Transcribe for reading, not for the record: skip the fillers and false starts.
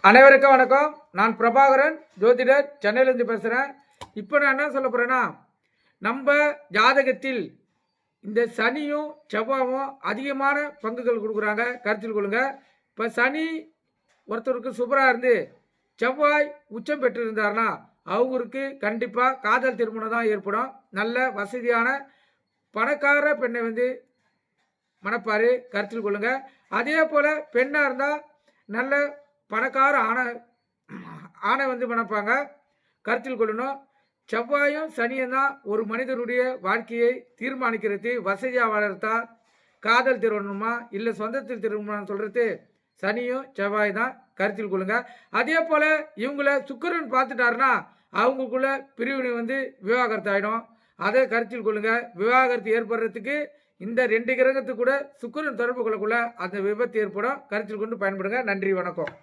அனைவருக்கும் வணக்கம். நான் பிரபாகரன், ஜோதிடர், சென்னையிலேருந்து பேசுகிறேன். இப்போ நான் என்ன சொல்ல போகிறேன்னா, நம்ம ஜாதகத்தில் இந்த சனியும் செவ்வாயும் அதிகமான பங்குகள் கொடுக்குறாங்க, கருத்தில் கொள்ளுங்க. இப்போ சனி ஒருத்தருக்கு சூப்பராக இருந்து செவ்வாய் உச்சம் பெற்றிருந்தார்னா அவங்களுக்கு கண்டிப்பாக காதல் திருமணம் தான் ஏற்படும். நல்ல வசதியான பணக்கார பெண்ணை வந்து மணப்பார், கருத்தில் கொள்ளுங்க. அதே போல் பெண்ணாக இருந்தால் நல்ல பணக்கார ஆணை வந்து மணப்பாங்க, கருத்தில் கொள்ளணும். செவ்வாயும் சனியும் தான் ஒரு மனிதனுடைய வாழ்க்கையை தீர்மானிக்கிறது. வசதியாக வளர்த்தா காதல் திருமணமா இல்லை சொந்தத்தில் திருமணம் சொல்கிறது சனியும் செவ்வாய் தான், கருத்தில் கொள்ளுங்க. அதே போல் இவங்கள சுக்கிரன் பார்த்துட்டாருன்னா அவங்களுக்குள்ள பிரிவினை வந்து விவாகரத்து ஆகிடும். அதை கருத்தில் கொள்ளுங்க. விவாகரத்து ஏற்படுறதுக்கு இந்த 2 கிரகத்துக்கு கூட சுக்கிரன் தொடர்பு கொள்ளக்குள்ள அந்த விபத்து ஏற்படும். கருத்தில் கொண்டு பயன்படுங்க. நன்றி, வணக்கம்.